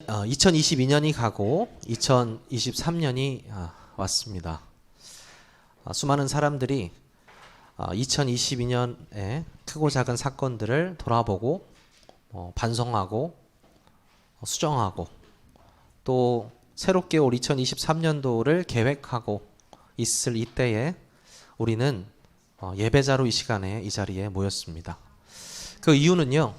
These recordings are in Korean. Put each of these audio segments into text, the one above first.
2022년이 가고 2023년이 왔습니다. 수많은 사람들이 2022년에 크고 작은 사건들을 돌아보고 반성하고 수정하고 또 새롭게 올 2023년도를 계획하고 있을 이때에 우리는 예배자로 이 시간에 이 자리에 모였습니다. 그 이유는요,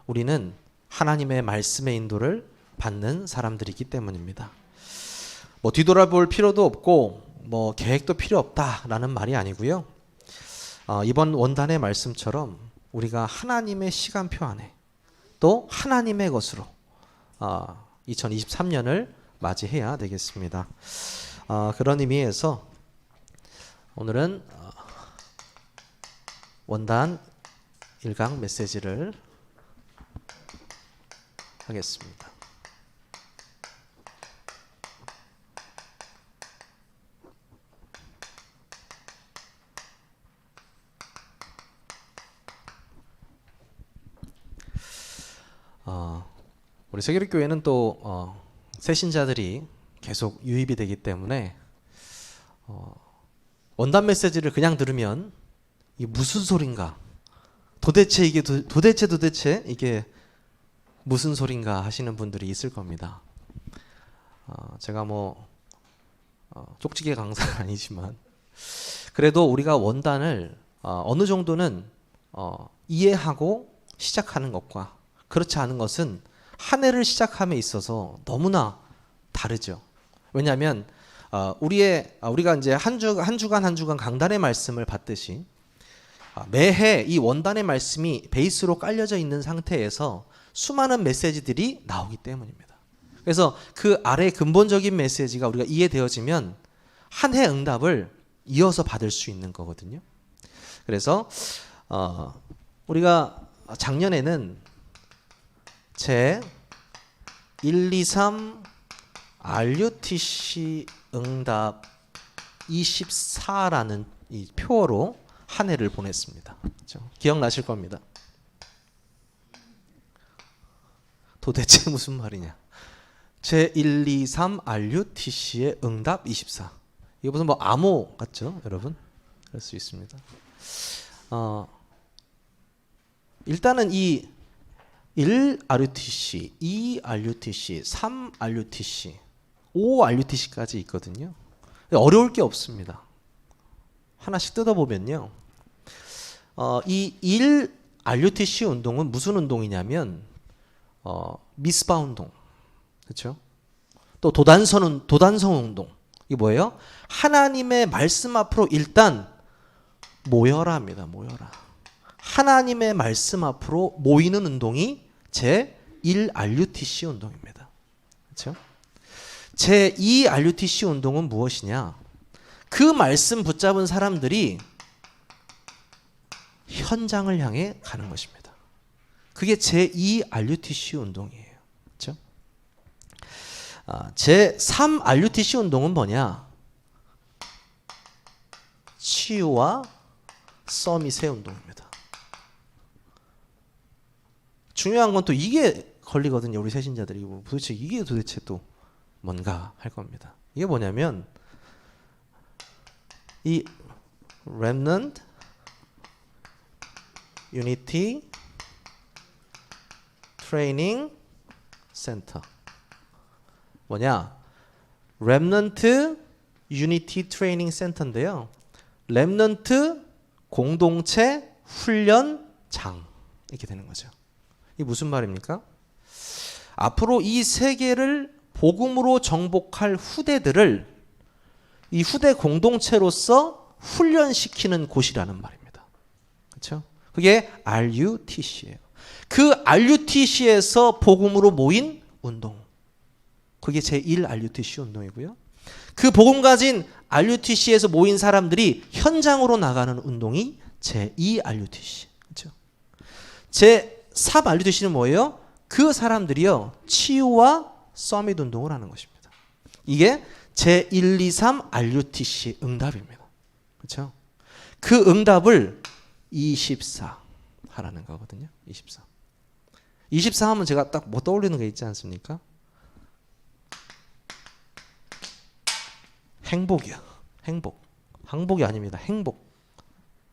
우리는 하나님의 말씀의 인도를 받는 사람들이기 때문입니다. 뒤돌아볼 필요도 없고 계획도 필요 없다라는 말이 아니고요. 이번 원단의 말씀처럼 우리가 하나님의 시간표 안에 또 하나님의 것으로 2023년을 맞이해야 되겠습니다. 그런 의미에서 오늘은 원단 1강 메시지를 하겠습니다. 우리 세계교회는 또 새신자들이 계속 유입이 되기 때문에 원단 메시지를 그냥 들으면 이게 무슨 소린가, 도대체 이게 무슨 소린가 하시는 분들이 있을 겁니다. 제가 쪽지게 강사는 아니지만 그래도 우리가 원단을 어느 정도는 이해하고 시작하는 것과 그렇지 않은 것은 한 해를 시작함에 있어서 너무나 다르죠. 왜냐하면 우리가 이제 한 주간 강단의 말씀을 받듯이 매해 이 원단의 말씀이 베이스로 깔려져 있는 상태에서 수많은 메시지들이 나오기 때문입니다. 그래서 그 아래 근본적인 메시지가 우리가 이해되어지면 한 해 응답을 이어서 받을 수 있는 거거든요. 그래서 우리가 작년에는 제 123 RUTC 응답 24라는 이 표어로 한 해를 보냈습니다. 그렇죠? 기억나실 겁니다. 도대체 무슨 말이냐? 제 123 RUTC의 응답 24. 이거 무슨 암호 같죠, 여러분? 그럴 수 있습니다. 일단은 이 1 RUTC, 2 RUTC, 3 RUTC, 5 RUTC까지 있거든요. 어려울 게 없습니다. 하나씩 뜯어보면요. 이 1 RUTC 운동은 무슨 운동이냐면 미스바 운동, 그렇죠? 또 도단성 운동. 이게 뭐예요? 하나님의 말씀 앞으로 일단 모여라 합니다. 모여라. 하나님의 말씀 앞으로 모이는 운동이 제 1 RUTC 운동입니다. 그렇죠? 제 2 RUTC 운동은 무엇이냐? 그 말씀 붙잡은 사람들이 현장을 향해 가는 것입니다. 그게 제 2 RUTC 운동이에요. 그렇죠? 제 3 RUTC 운동은 뭐냐? 치유와 서밋의 운동입니다. 중요한 건 또 이게 걸리거든요. 우리 새신자들이 도대체 또 뭔가 할 겁니다. 이게 뭐냐면 이 Remnant Unity Training Center 뭐냐? Remnant Unity Training Center인데요. 렘넌트 공동체 훈련장 이렇게 되는 거죠. 이게 무슨 말입니까? 앞으로 이 세계를 복음으로 정복할 후대들을 이 후대 공동체로서 훈련시키는 곳이라는 말입니다. 그렇죠? 그게 RUTC예요. 그 RUTC에서 복음으로 모인 운동. 그게 제1 RUTC 운동이고요. 그 복음 가진 RUTC에서 모인 사람들이 현장으로 나가는 운동이 제2 RUTC. 그렇죠? 제3 RUTC는 뭐예요? 그 사람들이요, 치유와 서밋 운동을 하는 것입니다. 이게 제1, 2, 3 RUTC 응답입니다. 그렇죠? 그 응답을 24 하라는 거거든요. 24. 24 하면 제가 딱 뭐 떠올리는 게 있지 않습니까? 행복이야. 행복. 항복이 아닙니다. 행복.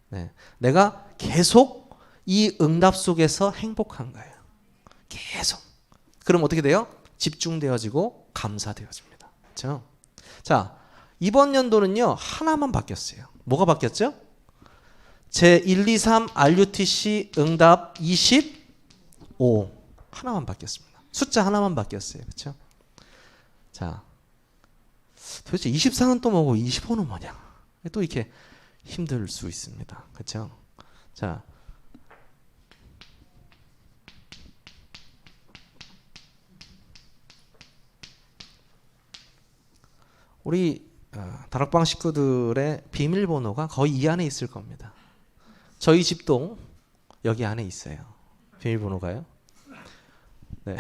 네. 내가 계속 이 응답 속에서 행복한 거예요. 계속. 그럼 어떻게 돼요? 집중되어지고 감사되어집니다. 그렇죠? 자, 이번 연도는요. 하나만 바뀌었어요. 뭐가 바뀌었죠? 제 1, 2, 3 RUTC 응답 25 하나만 바뀌었습니다. 숫자 하나만 바뀌었어요. 그렇죠? 자, 도대체 24는 또 뭐고 25는 뭐냐? 또 이렇게 힘들 수 있습니다. 그렇죠? 자, 우리 다락방 식구들의 비밀번호가 거의 이 안에 있을 겁니다. 저희 집도 여기 안에 있어요. 비밀번호가요. 네.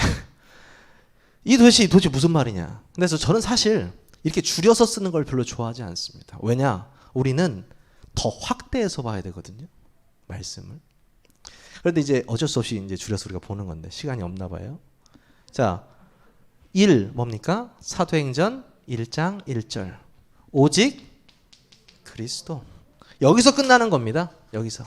이 도대체 무슨 말이냐? 그래서 저는 사실 이렇게 줄여서 쓰는 걸 별로 좋아하지 않습니다. 왜냐? 우리는 더 확대해서 봐야 되거든요. 말씀을. 그런데 이제 어쩔 수 없이 이제 줄여서 우리가 보는 건데 시간이 없나 봐요. 자, 1 뭡니까? 사도행전 1장 1절. 오직 그리스도. 여기서 끝나는 겁니다. 여기서.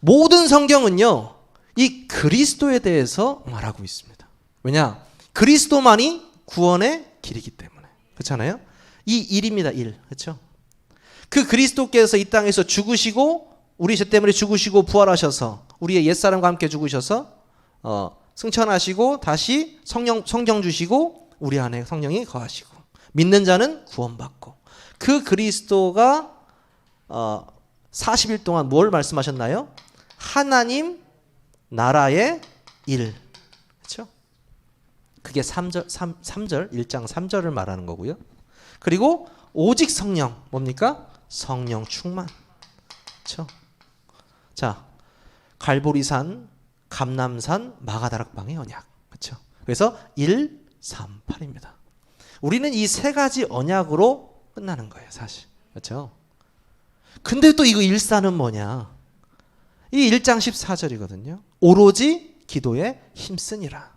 모든 성경은요. 이 그리스도에 대해서 말하고 있습니다. 왜냐? 그리스도만이 구원의 길이기 때문에. 그렇잖아요? 이 1입니다. 1. 그렇죠? 그 그리스도께서 이 땅에서 죽으시고 우리 죄 때문에 죽으시고 부활하셔서 우리의 옛사람과 함께 죽으셔서 승천하시고 다시 성령 주시고 우리 안에 성령이 거하시고 믿는 자는 구원받고 그 그리스도가 40일 동안 뭘 말씀하셨나요? 하나님 나라의 일. 그렇죠? 그게 3절 1장 3절을 말하는 거고요. 그리고 오직 성령 뭡니까? 성령 충만. 그렇죠? 자, 갈보리산, 감람산, 마가다락방의 언약. 그렇죠? 그래서 1, 3, 8입니다. 우리는 이 세 가지 언약으로 끝나는 거예요, 사실. 그렇죠? 근데 또 이거 1사는 뭐냐? 이 1장 14절이거든요. 오로지 기도에 힘쓰니라.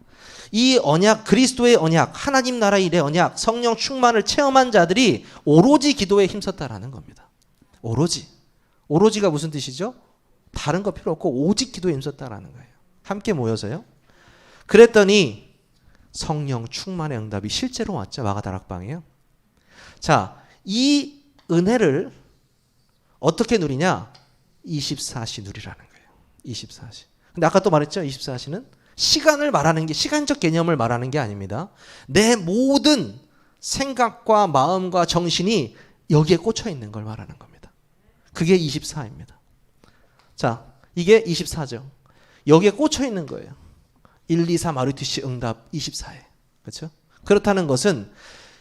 이 언약, 그리스도의 언약, 하나님 나라의 일의 언약, 성령 충만을 체험한 자들이 오로지 기도에 힘썼다라는 겁니다. 오로지. 오로지가 무슨 뜻이죠? 다른 거 필요 없고 오직 기도에 힘썼다라는 거예요. 함께 모여서요. 그랬더니 성령 충만의 응답이 실제로 왔죠. 마가다락방에요. 자, 이 은혜를 어떻게 누리냐? 24시 누리라는 거예요. 24시. 근데 아까 또 말했죠. 24시는 시간을 말하는 게 시간적 개념을 말하는 게 아닙니다. 내 모든 생각과 마음과 정신이 여기에 꽂혀 있는 걸 말하는 겁니다. 그게 24입니다. 자, 이게 24죠. 여기에 꽂혀 있는 거예요. 1, 2, 3 RUTC 응답 24에. 그렇죠? 그렇다는 것은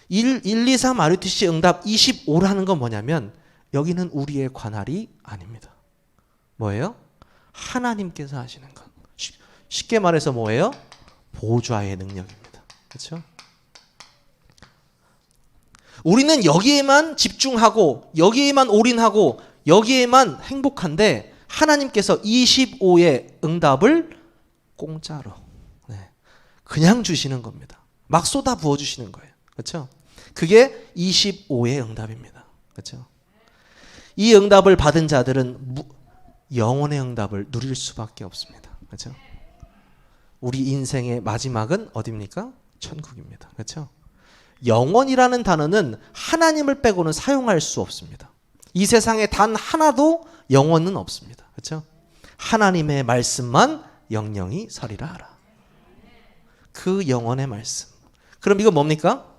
1, 2, 3 RUTC 응답 25라는 건 뭐냐면 여기는 우리의 관할이 아닙니다. 뭐예요? 하나님께서 하시는 것. 쉽게 말해서 뭐예요? 보좌의 능력입니다. 그렇죠? 우리는 여기에만 집중하고 여기에만 올인하고 여기에만 행복한데 하나님께서 25의 응답을 공짜로 그냥 주시는 겁니다. 막 쏟아 부어 주시는 거예요. 그렇죠? 그게 25의 응답입니다. 그렇죠? 이 응답을 받은 자들은 영원의 응답을 누릴 수밖에 없습니다. 그렇죠? 우리 인생의 마지막은 어디입니까? 천국입니다. 그렇죠? 영원이라는 단어는 하나님을 빼고는 사용할 수 없습니다. 이 세상에 단 하나도 영원은 없습니다. 그렇죠? 하나님의 말씀만 영영이 서리라 하라. 그 영원의 말씀. 그럼 이거 뭡니까?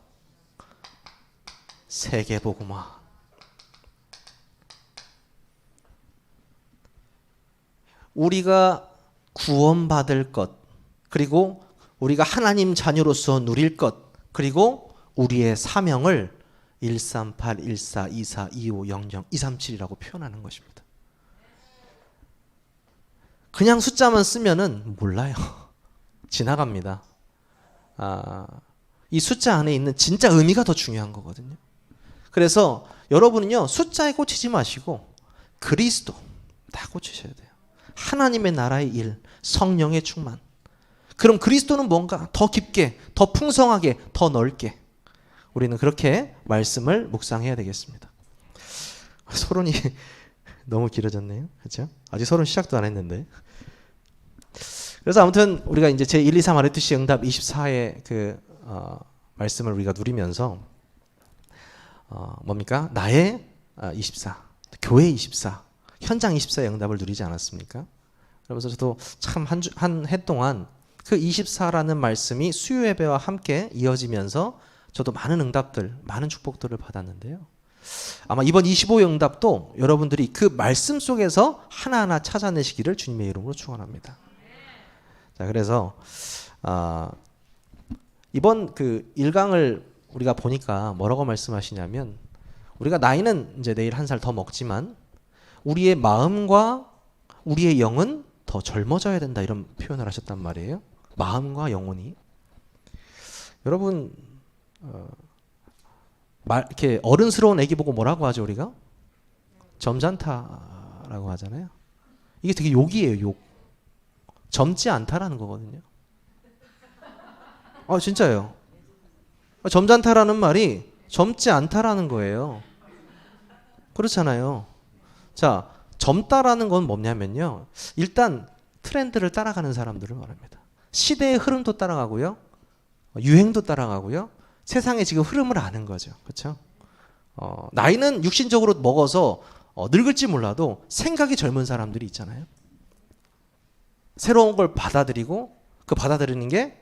세계복음화. 우리가 구원받을 것, 그리고 우리가 하나님 자녀로서 누릴 것, 그리고 우리의 사명을 138, 14, 24, 25, 00, 237이라고 표현하는 것입니다. 그냥 숫자만 쓰면은 몰라요. 지나갑니다. 이 숫자 안에 있는 진짜 의미가 더 중요한 거거든요. 그래서 여러분은요, 숫자에 꽂히지 마시고 그리스도 다 꽂히셔야 돼요. 하나님의 나라의 일, 성령의 충만. 그럼 그리스도는 뭔가 더 깊게, 더 풍성하게, 더 넓게 우리는 그렇게 말씀을 묵상해야 되겠습니다. 서론이 너무 길어졌네요. 그렇죠? 아직 서론 시작도 안 했는데. 그래서 아무튼 우리가 이제 제 1, 2, 3 RFC 응답 24의 말씀을 우리가 누리면서 뭡니까? 나의 24, 교회 24, 현장 24의 응답을 누리지 않았습니까? 그러면서 저도 참 한 해 동안 그 24라는 말씀이 수요 예배와 함께 이어지면서 저도 많은 응답들, 많은 축복들을 받았는데요. 아마 이번 25 응답도 여러분들이 그 말씀 속에서 하나하나 찾아내시기를 주님의 이름으로 축원합니다. 자, 그래서 이번 그 1강을 우리가 보니까 뭐라고 말씀하시냐면, 우리가 나이는 이제 내일 한 살 더 먹지만 우리의 마음과 우리의 영은 더 젊어져야 된다, 이런 표현을 하셨단 말이에요. 마음과 영혼이. 여러분 이렇게 어른스러운 애기 보고 뭐라고 하죠? 우리가 점잖다라고 하잖아요. 이게 되게 욕이에요. 욕. 젊지 않다라는 거거든요. 진짜예요. 점잖다라는 말이 젊지 않다라는 거예요. 그렇잖아요. 자, 젊다라는 건 뭐냐면요, 일단 트렌드를 따라가는 사람들을 말합니다. 시대의 흐름도 따라가고요, 유행도 따라가고요, 세상의 지금 흐름을 아는 거죠. 그렇죠? 나이는 육신적으로 먹어서 늙을지 몰라도 생각이 젊은 사람들이 있잖아요. 새로운 걸 받아들이고, 그 받아들이는 게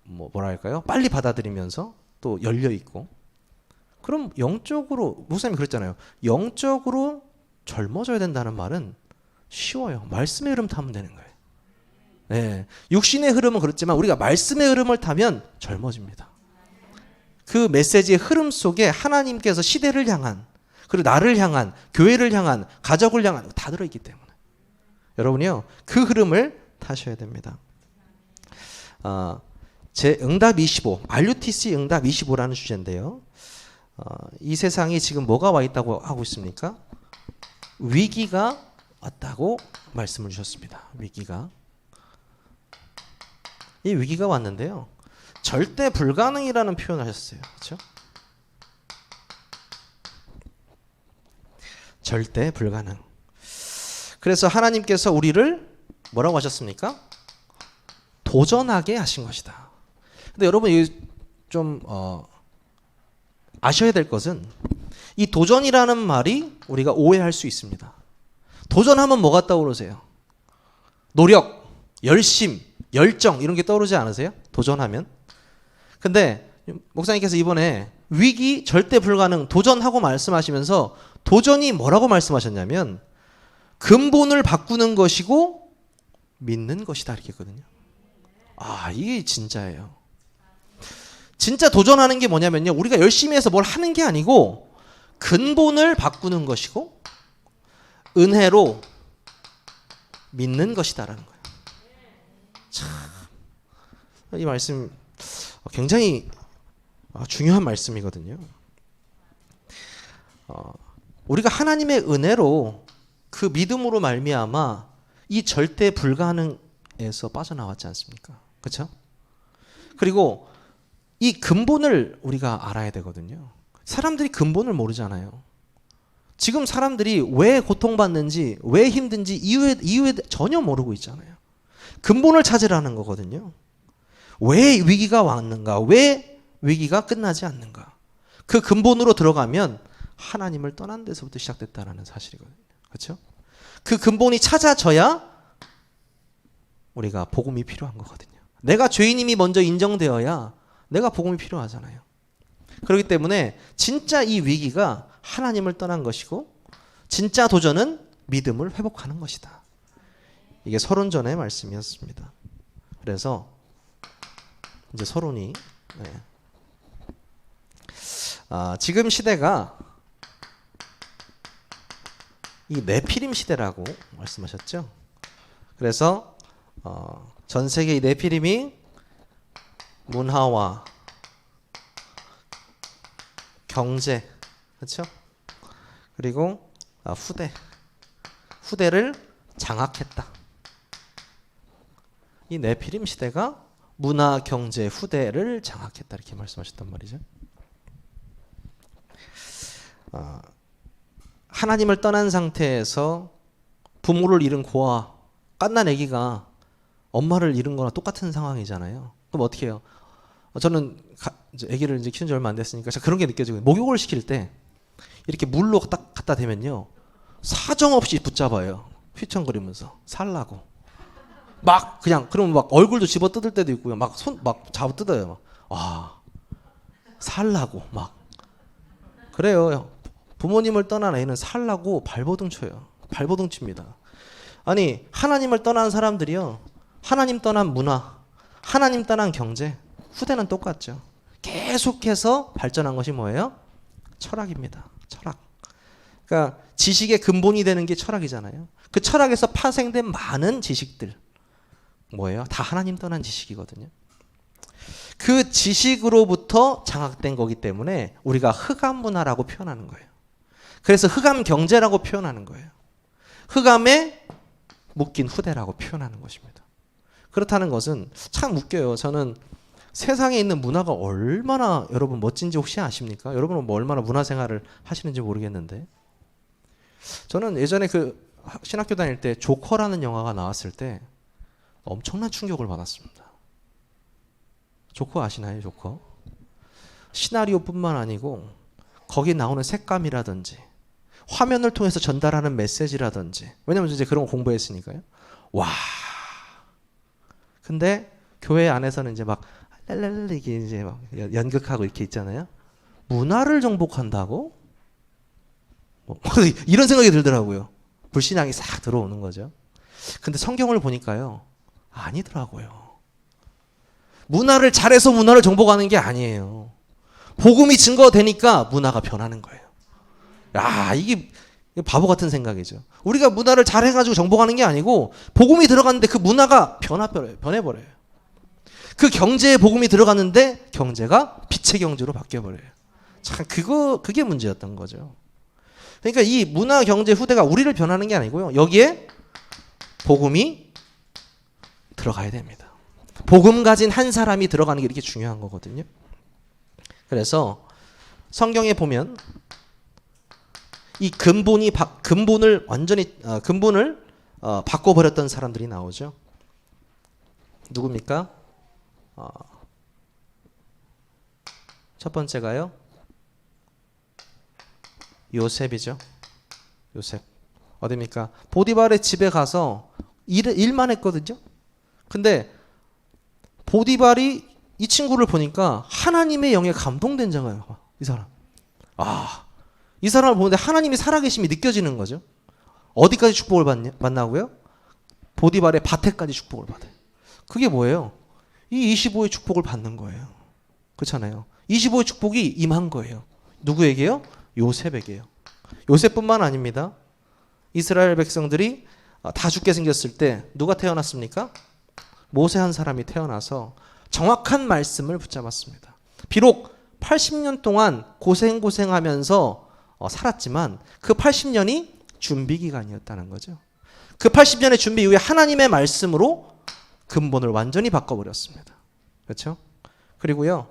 뭐랄까요? 빨리 받아들이면서 또 열려 있고. 그럼 영적으로, 목사님이 그랬잖아요. 영적으로 젊어져야 된다는 말은 쉬워요. 말씀의 흐름 타면 되는 거예요. 네. 육신의 흐름은 그렇지만 우리가 말씀의 흐름을 타면 젊어집니다. 그 메시지의 흐름 속에 하나님께서 시대를 향한, 그리고 나를 향한, 교회를 향한, 가족을 향한, 다 들어있기 때문에 여러분이요, 그 흐름을 타셔야 됩니다. 제 응답 25, RUTC 응답 25라는 주제인데요. 이 세상이 지금 뭐가 와 있다고 하고 있습니까? 위기가 왔다고 말씀을 주셨습니다. 위기가. 이 위기가 왔는데요, 절대 불가능이라는 표현을 하셨어요. 그렇죠? 절대 불가능. 그래서 하나님께서 우리를 뭐라고 하셨습니까? 도전하게 하신 것이다. 근데 여러분, 좀 아셔야 될 것은, 이 도전이라는 말이 우리가 오해할 수 있습니다. 도전하면 뭐가 떠오르세요? 노력, 열심, 열정, 이런 게 떠오르지 않으세요? 도전하면. 근데 목사님께서 이번에 위기, 절대 불가능, 도전하고 말씀하시면서 도전이 뭐라고 말씀하셨냐면 근본을 바꾸는 것이고 믿는 것이다, 이렇게 했거든요. 이게 진짜예요. 진짜 도전하는 게 뭐냐면요, 우리가 열심히 해서 뭘 하는 게 아니고 근본을 바꾸는 것이고 은혜로 믿는 것이다라는 거예요. 참, 이 말씀 굉장히 중요한 말씀이거든요. 우리가 하나님의 은혜로 그 믿음으로 말미암아 이 절대 불가능에서 빠져나왔지 않습니까? 그렇죠? 그리고 이 근본을 우리가 알아야 되거든요. 사람들이 근본을 모르잖아요. 지금 사람들이 왜 고통받는지, 왜 힘든지 이유에 전혀 모르고 있잖아요. 근본을 찾으라는 거거든요. 왜 위기가 왔는가? 왜 위기가 끝나지 않는가? 그 근본으로 들어가면 하나님을 떠난 데서부터 시작됐다라는 사실이거든요. 그렇죠? 그 근본이 찾아져야 우리가 복음이 필요한 거거든요. 내가 죄인임이 먼저 인정되어야 내가 복음이 필요하잖아요. 그렇기 때문에 진짜 이 위기가 하나님을 떠난 것이고 진짜 도전은 믿음을 회복하는 것이다. 이게 서론 전의 말씀이었습니다. 그래서 이제 서론이 지금 시대가 이 네피림 시대라고 말씀하셨죠. 그래서 전 세계 이 네피림이 문화와 경제, 그렇죠? 그리고 후대를 장악했다. 이 네피림 시대가 문화, 경제, 후대를 장악했다 이렇게 말씀하셨단 말이죠. 하나님을 떠난 상태에서 부모를 잃은 고아, 갓난 아기가 엄마를 잃은 거나 똑같은 상황이잖아요. 그럼 어떻게 해요? 저는 아기를 이제 키운 지 얼마 안 됐으니까 그런 게 느껴지고, 목욕을 시킬 때 이렇게 물로 딱 갖다 대면요, 사정없이 붙잡아요. 휘청거리면서 살라고. 막 그냥, 그러면 막 얼굴도 집어 뜯을 때도 있고요. 막 손 막 잡아 뜯어요. 막. 살라고 막. 그래요. 부모님을 떠난 애는 살라고 발버둥 쳐요. 발버둥 칩니다. 아니, 하나님을 떠난 사람들이요, 하나님 떠난 문화, 하나님 떠난 경제, 후대는 똑같죠. 계속해서 발전한 것이 뭐예요? 철학입니다. 철학. 그러니까 지식의 근본이 되는 게 철학이잖아요. 그 철학에서 파생된 많은 지식들 뭐예요? 다 하나님 떠난 지식이거든요. 그 지식으로부터 장악된 거기 때문에 우리가 흑암 문화라고 표현하는 거예요. 그래서 흑암 경제라고 표현하는 거예요. 흑암에 묶인 후대라고 표현하는 것입니다. 그렇다는 것은 참 웃겨요. 저는 세상에 있는 문화가 얼마나 여러분 멋진지 혹시 아십니까? 여러분은 뭐 얼마나 문화생활을 하시는지 모르겠는데, 저는 예전에 그 신학교 다닐 때 조커라는 영화가 나왔을 때 엄청난 충격을 받았습니다. 조커 아시나요? 조커? 시나리오뿐만 아니고 거기 나오는 색감이라든지 화면을 통해서 전달하는 메시지라든지, 왜냐면 이제 그런 거 공부했으니까요. 와. 근데 교회 안에서는 이제 막 랄랄랄 이게 이제 막 연극하고 이렇게 있잖아요. 문화를 정복한다고? 뭐 이런 생각이 들더라고요. 불신앙이 싹 들어오는 거죠. 근데 성경을 보니까요, 아니더라고요. 문화를 잘해서 문화를 정복하는 게 아니에요. 복음이 증거되니까 문화가 변하는 거예요. 야, 이게 바보 같은 생각이죠. 우리가 문화를 잘해가지고 정복하는 게 아니고, 복음이 들어갔는데 그 문화가 변해버려요. 그 경제에 복음이 들어갔는데 경제가 빛의 경제로 바뀌어버려요. 참 그게 문제였던 거죠. 그러니까 이 문화, 경제, 후대가 우리를 변하는 게 아니고요, 여기에 복음이 들어가야 됩니다. 복음 가진 한 사람이 들어가는 게 이렇게 중요한 거거든요. 그래서 성경에 보면 이 근본을 완전히 바꿔버렸던 사람들이 나오죠. 누굽니까? 첫 번째가요, 요셉이죠. 요셉. 어디입니까? 보디발의 집에 가서 일만 했거든요. 근데 보디발이 이 친구를 보니까 하나님의 영에 감동된잖아요. 이 사람. 이 사람을 보는데 하나님이 살아계심이 느껴지는 거죠. 어디까지 축복을 받나고요? 보디발의 밭에까지 축복을 받아요. 그게 뭐예요? 이 25의 축복을 받는 거예요. 그렇잖아요. 25의 축복이 임한 거예요. 누구에게요? 요셉에게요. 요셉뿐만 아닙니다. 이스라엘 백성들이 다 죽게 생겼을 때 누가 태어났습니까? 모세 한 사람이 태어나서 정확한 말씀을 붙잡았습니다. 비록 80년 동안 고생하면서 살았지만 그 80년이 준비 기간이었다는 거죠. 그 80년의 준비 이후에 하나님의 말씀으로 근본을 완전히 바꿔버렸습니다. 그렇죠? 그리고요,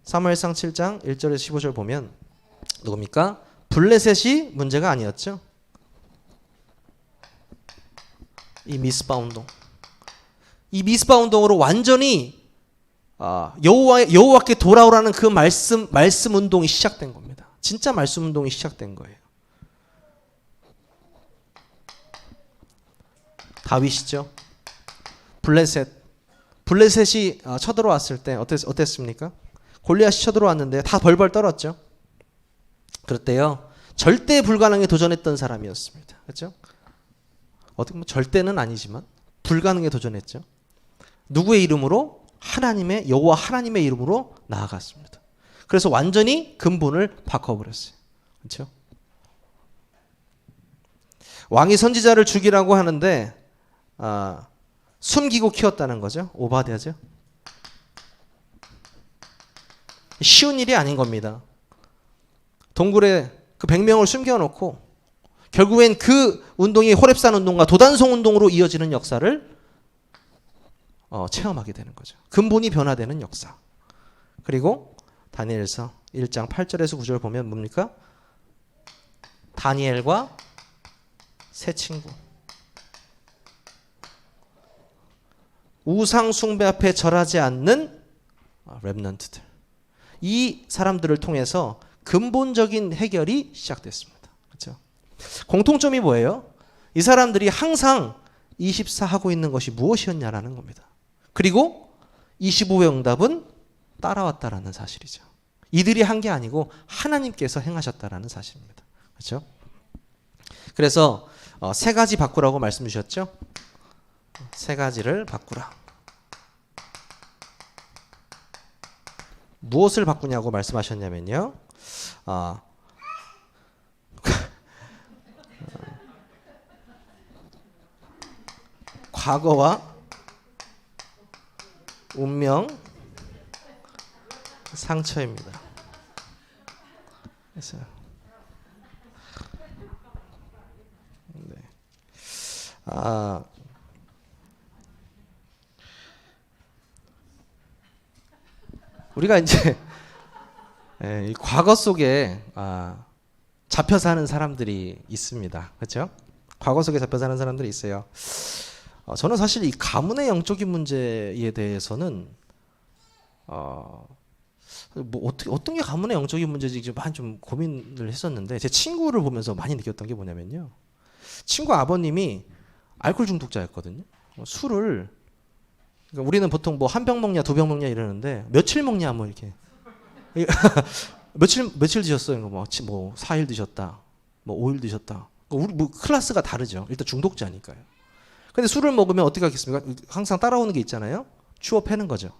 사무엘상 7장 1절에서 15절 보면 누굽니까? 블레셋이 문제가 아니었죠. 이 미스바 운동. 이 미스바 운동으로 완전히 여호와께 돌아오라는 그 말씀 운동이 시작된 겁니다. 진짜 말씀 운동이 시작된 거예요. 다윗이죠. 블레셋이 쳐들어왔을 때 어땠습니까? 골리앗이 쳐들어왔는데 다 벌벌 떨었죠. 그럴 때요, 절대 불가능에 도전했던 사람이었습니다. 그렇죠? 어떻게 보면 절대는 아니지만 불가능에 도전했죠. 누구의 이름으로? 여호와 하나님의 이름으로 나아갔습니다. 그래서 완전히 근본을 바꿔버렸어요. 그렇죠? 왕이 선지자를 죽이라고 하는데 숨기고 키웠다는 거죠. 오바댜죠. 쉬운 일이 아닌 겁니다. 동굴에 그 100명을 숨겨놓고 결국엔 그 운동이 호렙산 운동과 도단성 운동으로 이어지는 역사를 체험하게 되는 거죠. 근본이 변화되는 역사. 그리고 다니엘서 1장 8절에서 9절 보면 뭡니까? 다니엘과 새 친구. 우상 숭배 앞에 절하지 않는 렘넌트들. 이 사람들을 통해서 근본적인 해결이 시작됐습니다. 그렇죠? 공통점이 뭐예요? 이 사람들이 항상 24 하고 있는 것이 무엇이었냐라는 겁니다. 그리고 25의 응답은 따라왔다라는 사실이죠. 이들이 한 게 아니고 하나님께서 행하셨다라는 사실입니다. 그렇죠? 그래서 세 가지 바꾸라고 말씀 주셨죠? 세 가지를 바꾸라. 무엇을 바꾸냐고 말씀하셨냐면요. 과거와 운명, 상처입니다. 그래서 네. 우리가 이제 이 과거 속에 잡혀 사는 사람들이 있습니다. 그렇죠? 과거 속에 잡혀 사는 사람들이 있어요. 저는 사실 이 가문의 영적인 문제에 대해서는 뭐 어떤 게 가문의 영적인 문제지 좀 고민을 했었는데 제 친구를 보면서 많이 느꼈던 게 뭐냐면요. 친구 아버님이 알코올 중독자였거든요. 술을 그러니까 우리는 보통 뭐 한 병 먹냐 두 병 먹냐 이러는데 며칠 먹냐 뭐 이렇게 며칠 드셨어요. 뭐 4일 드셨다, 뭐 5일 드셨다. 우리 뭐 클래스가 다르죠. 일단 중독자니까요. 근데 술을 먹으면 어떻게 하겠습니까? 항상 따라오는 게 있잖아요. 주워 패는 거죠.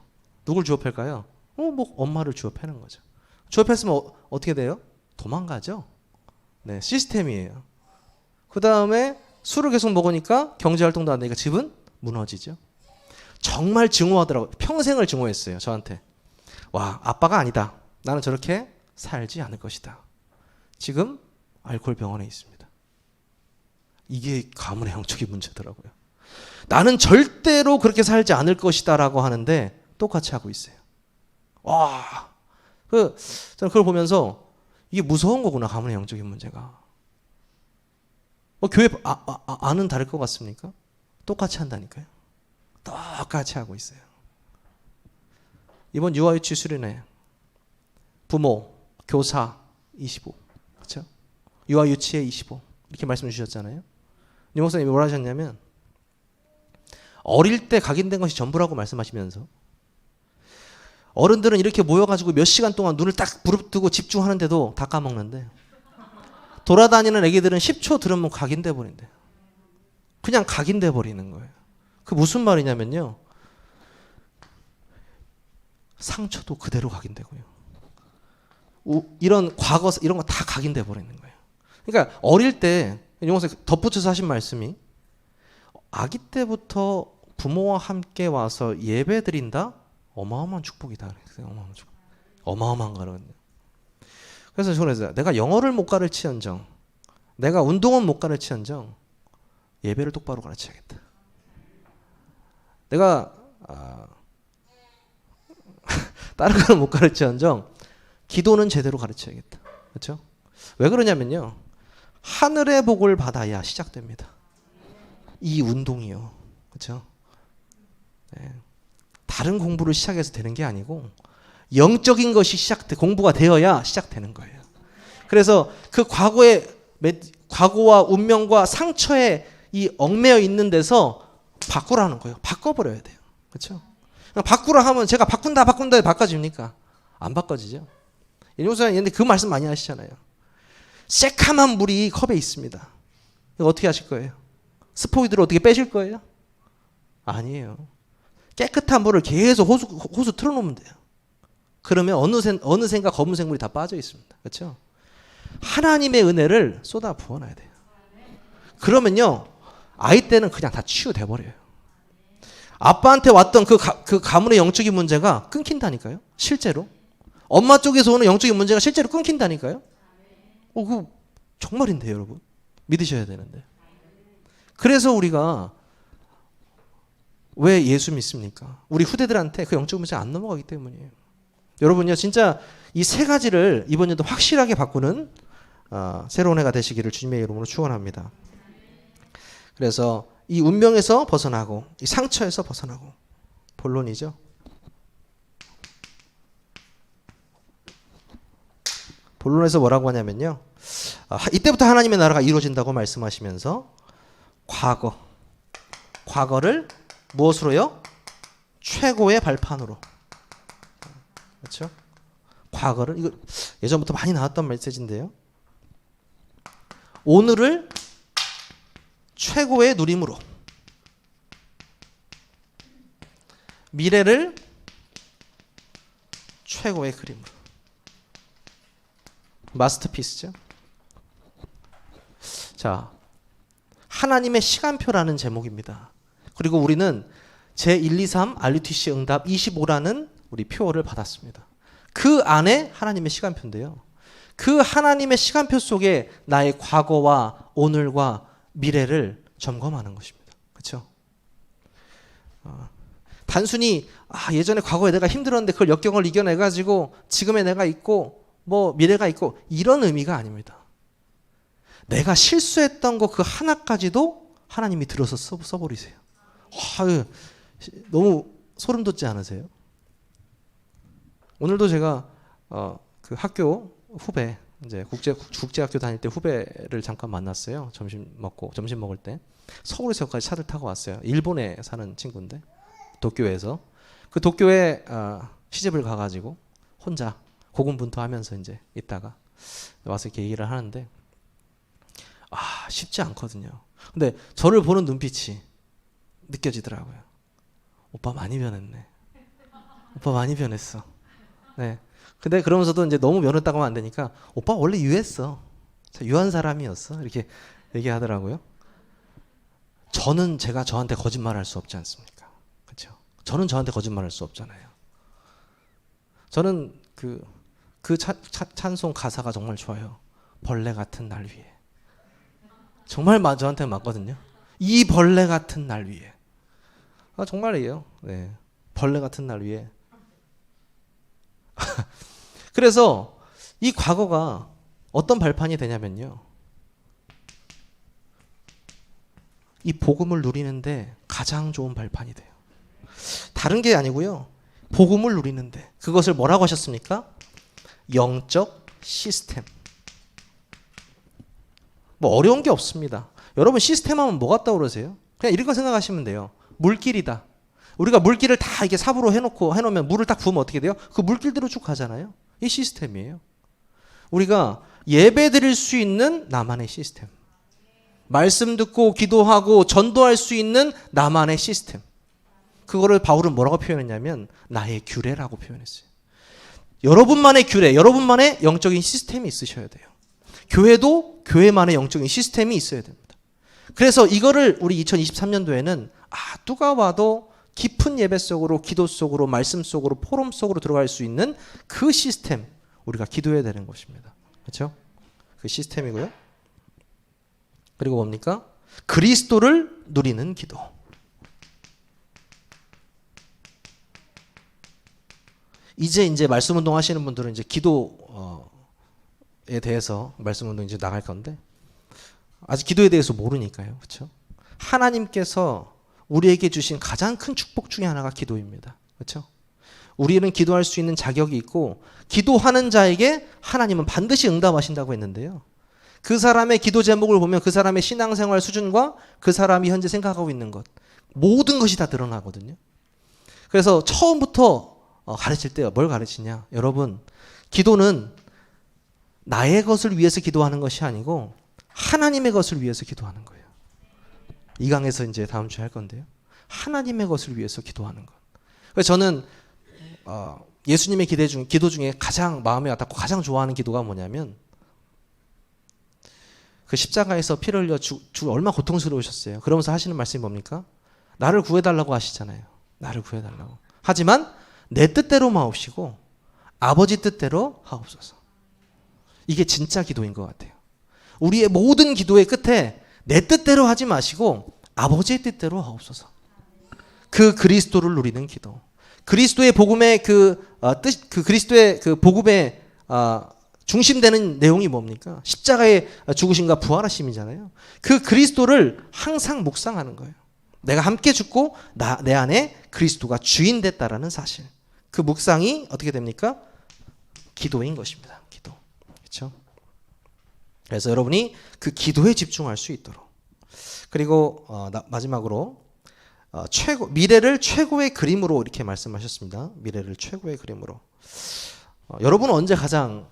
누굴 주워 팰까요? 뭐 엄마를 주워 패는 거죠. 주워 팼으면 어떻게 돼요? 도망가죠. 네, 시스템이에요. 그 다음에 술을 계속 먹으니까 경제 활동도 안 되니까 집은 무너지죠. 정말 증오하더라고요. 평생을 증오했어요. 저한테. 와, 아빠가 아니다. 나는 저렇게 살지 않을 것이다. 지금 알코올 병원에 있습니다. 이게 가문의 영적인 문제더라고요. 나는 절대로 그렇게 살지 않을 것이다 라고 하는데 똑같이 하고 있어요. 와, 저는 그걸 보면서 이게 무서운 거구나, 가문의 영적인 문제가. 교회 안은 다를 것 같습니까? 똑같이 한다니까요. 똑같이 하고 있어요. 이번 유아유치 수련회 부모, 교사 25, 그렇죠? 유아유치에 25 이렇게 말씀 주셨잖아요. 이 목사님이 뭐라 하셨냐면 어릴 때 각인된 것이 전부라고 말씀하시면서 어른들은 이렇게 모여가지고 몇 시간 동안 눈을 딱 부릅뜨고 집중하는데도 다 까먹는데 돌아다니는 애기들은 10초 들으면 각인돼 버린대. 그냥 각인돼 버리는 거예요. 그 무슨 말이냐면요. 상처도 그대로 각인되고요. 이런 과거 이런 거 다 각인돼 버리는 거예요. 그러니까 어릴 때 용호생 덧붙여서 하신 말씀이 아기 때부터 부모와 함께 와서 예배 드린다? 어마어마한 축복이다. 어마어마한 거거든요. 그래서 저는 그랬어요. 내가 영어를 못 가르치언정, 내가 운동은 못 가르치언정 예배를 똑바로 가르쳐야겠다. 내가 다른 걸 못 가르치언정 기도는 제대로 가르쳐야겠다. 그렇죠? 왜 그러냐면요. 하늘의 복을 받아야 시작됩니다. 이 운동이요. 그렇죠? 네. 다른 공부를 시작해서 되는 게 아니고 영적인 것이 공부가 되어야 시작되는 거예요. 그래서 그 과거와 운명과 상처에 이 얽매여 있는 데서 바꾸라는 거예요. 바꿔버려야 돼요. 그렇죠? 바꾸라 하면 제가 바꾼다 바꿔집니까? 안 바꿔지죠. 일용사님 근데 그 말씀 많이 하시잖아요. 새카만 물이 컵에 있습니다. 이거 어떻게 하실 거예요? 스포이드를 어떻게 빼실 거예요? 아니에요. 깨끗한 물을 계속 호수 틀어놓으면 돼요. 그러면 어느샌가 검은색 물이 다 빠져 있습니다. 그렇죠? 하나님의 은혜를 쏟아 부어놔야 돼요. 그러면요 아이 때는 그냥 다 치유돼 버려요. 아빠한테 왔던 그 가문의 영적인 문제가 끊긴다니까요. 실제로 엄마 쪽에서 오는 영적인 문제가 실제로 끊긴다니까요. 그 정말인데요, 여러분. 믿으셔야 되는데. 그래서 우리가 왜 예수 믿습니까? 우리 후대들한테 그 영적 문제 안 넘어가기 때문이에요. 여러분요, 진짜 이 세 가지를 이번 연도 확실하게 바꾸는 새로운 해가 되시기를 주님의 이름으로 축원합니다. 그래서 이 운명에서 벗어나고 이 상처에서 벗어나고, 본론이죠. 본론에서 뭐라고 하냐면요, 이때부터 하나님의 나라가 이루어진다고 말씀하시면서 과거를 무엇으로요? 최고의 발판으로. 그렇죠? 과거를, 이거 예전부터 많이 나왔던 메시지인데요. 오늘을 최고의 누림으로, 미래를 최고의 그림으로. 마스터피스죠. 자, 하나님의 시간표라는 제목입니다. 그리고 우리는 제123 RUTC 응답 25라는 우리 표를 받았습니다. 그 안에 하나님의 시간표인데요, 그 하나님의 시간표 속에 나의 과거와 오늘과 미래를 점검하는 것입니다. 그렇죠? 단순히 예전에 과거에 내가 힘들었는데 그걸 역경을 이겨내가지고 지금의 내가 있고 뭐 미래가 있고, 이런 의미가 아닙니다. 내가 실수했던 거 그 하나까지도 하나님이 들어서 써버리세요. 너무 소름 돋지 않으세요? 오늘도 제가 그 학교 후배, 이제 국제학교 다닐 때 후배를 잠깐 만났어요. 점심 먹을 때 서울에서까지 차를 타고 왔어요. 일본에 사는 친구인데, 도쿄에서 그 도쿄에 시집을 가가지고 혼자 고군분투하면서 이제 있다가 와서 이렇게 얘기를 하는데, 쉽지 않거든요. 근데 저를 보는 눈빛이 느껴지더라고요. 오빠 많이 변했네. 오빠 많이 변했어. 네. 근데 그러면서도 이제 너무 변했다고 하면 안 되니까, 오빠 원래 유했어. 유한 사람이었어. 이렇게 얘기하더라고요. 저는 제가 저한테 거짓말할 수 없지 않습니까? 그렇죠? 저는 저한테 거짓말할 수 없잖아요. 저는 그 찬송 가사가 정말 좋아요. 벌레 같은 날 위에. 정말 저한테 맞거든요. 이 벌레 같은 날 위에. 정말이에요. 네. 벌레 같은 날 위에. 그래서 이 과거가 어떤 발판이 되냐면요, 이 복음을 누리는데 가장 좋은 발판이 돼요. 다른 게 아니고요, 복음을 누리는데, 그것을 뭐라고 하셨습니까? 영적 시스템. 뭐 어려운 게 없습니다. 여러분, 시스템 하면 뭐가 떠오르세요? 그냥 이런 거 생각하시면 돼요. 물길이다. 우리가 물길을 다 이게 삽으로 해놓으면 물을 딱 부으면 어떻게 돼요? 그 물길대로 쭉 가잖아요. 이 시스템이에요. 우리가 예배 드릴 수 있는 나만의 시스템, 말씀 듣고 기도하고 전도할 수 있는 나만의 시스템, 그거를 바울은 뭐라고 표현했냐면 나의 규례라고 표현했어요. 여러분만의 규례, 여러분만의 영적인 시스템이 있으셔야 돼요. 교회도 교회만의 영적인 시스템이 있어야 됩니다. 그래서 이거를 우리 2023년도에는 누가 와도 깊은 예배 속으로, 기도 속으로, 말씀 속으로, 포럼 속으로 들어갈 수 있는 그 시스템, 우리가 기도해야 되는 것입니다. 그렇죠? 그 시스템이고요. 그리고 뭡니까? 그리스도를 누리는 기도. 이제 말씀 운동 하시는 분들은 이제 기도에 대해서 말씀 운동 이제 나갈 건데, 아직 기도에 대해서 모르니까요. 그렇죠? 하나님께서 우리에게 주신 가장 큰 축복 중에 하나가 기도입니다. 그렇죠? 우리는 기도할 수 있는 자격이 있고, 기도하는 자에게 하나님은 반드시 응답하신다고 했는데요, 그 사람의 기도 제목을 보면 그 사람의 신앙생활 수준과 그 사람이 현재 생각하고 있는 것, 모든 것이 다 드러나거든요. 그래서 처음부터 가르칠 때 뭘 가르치냐? 여러분, 기도는 나의 것을 위해서 기도하는 것이 아니고 하나님의 것을 위해서 기도하는 거예요. 이 강에서 이제 다음 주에 할 건데요, 하나님의 것을 위해서 기도하는 것. 그래서 저는 예수님의 기도 중에 가장 마음에 와닿고 가장 좋아하는 기도가 뭐냐면, 그 십자가에서 피를 흘려 주 얼마나 고통스러우셨어요. 그러면서 하시는 말씀이 뭡니까? 나를 구해달라고 하시잖아요. 나를 구해달라고. 하지만 내 뜻대로 마옵시고 아버지 뜻대로 하옵소서. 이게 진짜 기도인 것 같아요. 우리의 모든 기도의 끝에 내 뜻대로 하지 마시고 아버지의 뜻대로 하옵소서. 그 그리스도를 누리는 기도. 그리스도의 복음의 그리스도의 그 복음의 중심되는 내용이 뭡니까? 십자가의 죽으심과 부활하심이잖아요. 그 그리스도를 항상 묵상하는 거예요. 내가 함께 죽고 내 안에 그리스도가 주인 됐다라는 사실. 그 묵상이 어떻게 됩니까? 기도인 것입니다. 기도. 그렇죠? 그래서 여러분이 그 기도에 집중할 수 있도록. 그리고 마지막으로 미래를 최고의 그림으로 이렇게 말씀하셨습니다. 미래를 최고의 그림으로. 여러분은 언제 가장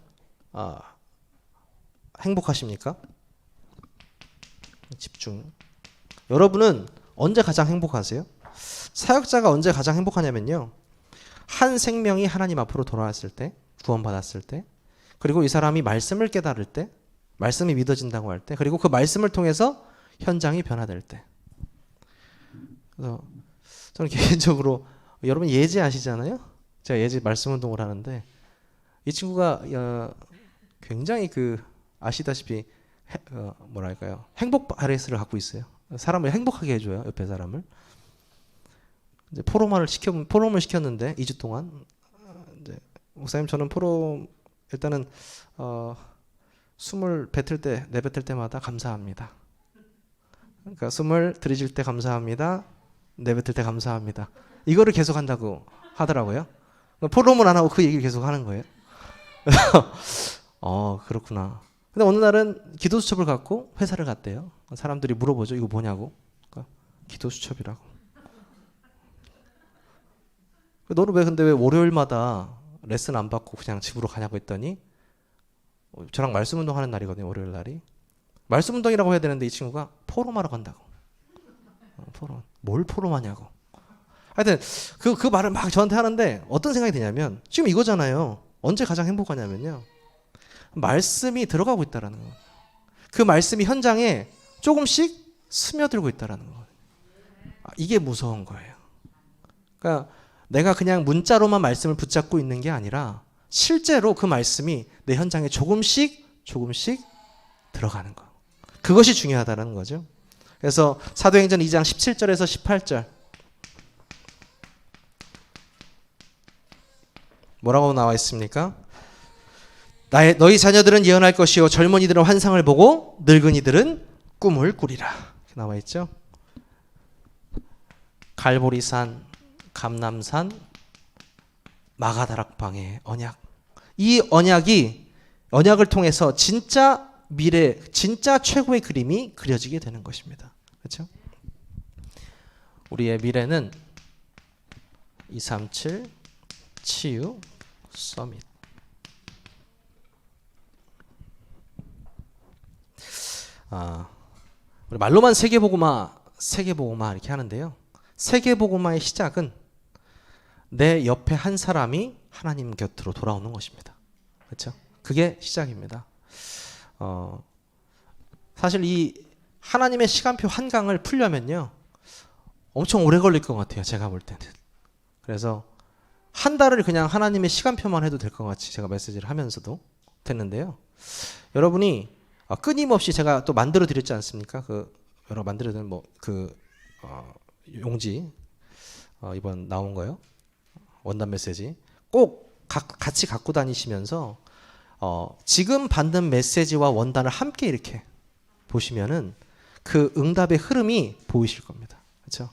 행복하십니까? 집중. 여러분은 언제 가장 행복하세요? 사역자가 언제 가장 행복하냐면요. 한 생명이 하나님 앞으로 돌아왔을 때, 구원받았을 때, 그리고 이 사람이 말씀을 깨달을 때, 말씀이 믿어진다고 할 때, 그리고 그 말씀을 통해서 현장이 변화될 때. 그래서 저는 개인적으로 여러분 예지 아시잖아요? 제가 예지 말씀 운동을 하는데 이 친구가 굉장히 아시다시피 뭐랄까요? 행복 바이러스를 갖고 있어요. 사람을 행복하게 해줘요. 옆에 사람을. 이제 포럼을 시켰는데 2주 동안 이제 목사님 저는 포럼 일단은 숨을 내뱉을 때마다 감사합니다. 그러니까 숨을 들이쉴 때 감사합니다. 내뱉을 때 감사합니다. 이거를 계속 한다고 하더라고요. 포럼을 안 하고 그 얘기를 계속 하는 거예요. 그렇구나. 근데 어느 날은 기도 수첩을 갖고 회사를 갔대요. 사람들이 물어보죠. 이거 뭐냐고. 그러니까 기도 수첩이라고. 너는 근데 왜 월요일마다 레슨 안 받고 그냥 집으로 가냐고 했더니 저랑 말씀 운동하는 날이거든요. 월요일 날이. 말씀 운동이라고 해야 되는데 이 친구가 포럼하러 간다고. 포럼. 뭘 포럼하냐고. 하여튼 그 말을 막 저한테 하는데 어떤 생각이 드냐면 지금 이거잖아요. 언제 가장 행복하냐면요. 말씀이 들어가고 있다라는 거. 그 말씀이 현장에 조금씩 스며들고 있다라는 거. 이게 무서운 거예요. 그러니까 내가 그냥 문자로만 말씀을 붙잡고 있는 게 아니라 실제로 그 말씀이 내 현장에 조금씩 들어가는 거. 그것이 중요하다는 거죠. 그래서 사도행전 2장 17절에서 18절 뭐라고 나와 있습니까? 너희 자녀들은 예언할 것이요 젊은이들은 환상을 보고 늙은이들은 꿈을 꾸리라. 이렇게 나와 있죠. 갈보리산, 감람산, 마가다락방의 언약. 이 언약을 통해서 진짜 미래, 진짜 최고의 그림이 그려지게 되는 것입니다. 그렇죠? 우리의 미래는 237 치유 서밋. 우리 말로만 세계복음화 이렇게 하는데요. 세계복음화의 시작은 내 옆에 한 사람이 하나님 곁으로 돌아오는 것입니다. 그렇죠? 그게 시작입니다. 사실 이 하나님의 시간표 한강을 풀려면요. 엄청 오래 걸릴 것 같아요. 제가 볼 때는. 그래서 한 달을 그냥 하나님의 시간표만 해도 될 것 같이 제가 메시지를 하면서도 됐는데요. 여러분이 끊임없이 제가 또 만들어 드렸지 않습니까? 여러 만들어 드린 용지 이번 나온 거요. 원단 메시지 꼭 같이 갖고 다니시면서 지금 받는 메시지와 원단을 함께 이렇게 보시면은 그 응답의 흐름이 보이실 겁니다. 그렇죠?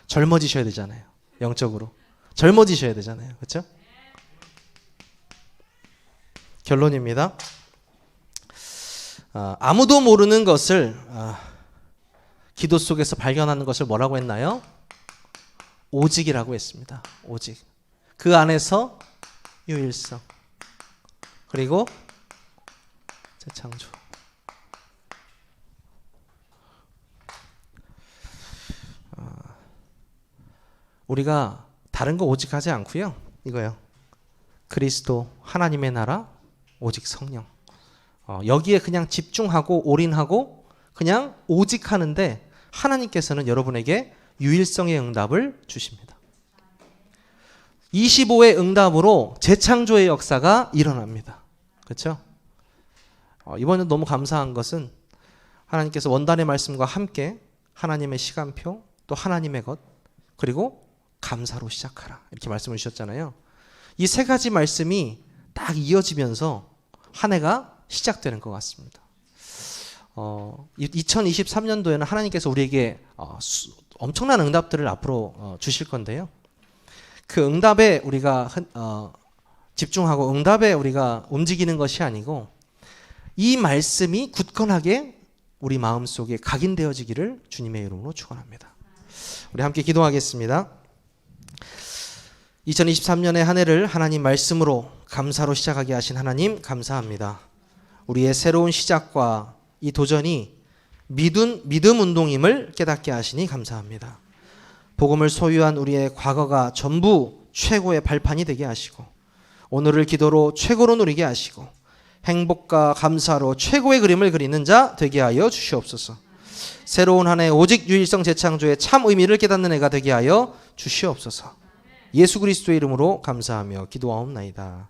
젊어지셔야 되잖아요. 영적으로 젊어지셔야 되잖아요. 그렇죠? 결론입니다. 아무도 모르는 것을 기도 속에서 발견하는 것을 뭐라고 했나요? 오직이라고 했습니다. 오직. 그 안에서 유일성. 그리고 재창조. 우리가 다른 거 오직하지 않고요. 이거요. 그리스도, 하나님의 나라, 오직 성령. 여기에 그냥 집중하고 올인하고 그냥 오직 하는데 하나님께서는 여러분에게 유일성의 응답을 주십니다. 25의 응답으로 재창조의 역사가 일어납니다. 그렇죠? 이번에 너무 감사한 것은 하나님께서 원단의 말씀과 함께 하나님의 시간표 또 하나님의 것 그리고 감사로 시작하라. 이렇게 말씀을 주셨잖아요. 이 세 가지 말씀이 딱 이어지면서 한 해가 시작되는 것 같습니다. 2023년도에는 하나님께서 우리에게 엄청난 응답들을 앞으로 주실 건데요. 그 응답에 우리가 집중하고 응답에 우리가 움직이는 것이 아니고 이 말씀이 굳건하게 우리 마음속에 각인되어지기를 주님의 이름으로 축원합니다. 우리 함께 기도하겠습니다. 2023년의 한 해를 하나님 말씀으로 감사로 시작하게 하신 하나님 감사합니다. 우리의 새로운 시작과 이 도전이 믿음 운동임을 깨닫게 하시니 감사합니다. 복음을 소유한 우리의 과거가 전부 최고의 발판이 되게 하시고 오늘을 기도로 최고로 누리게 하시고 행복과 감사로 최고의 그림을 그리는 자 되게 하여 주시옵소서. 새로운 한 해 오직 유일성 재창조의 참 의미를 깨닫는 해가 되게 하여 주시옵소서. 예수 그리스도의 이름으로 감사하며 기도하옵나이다.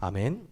아멘.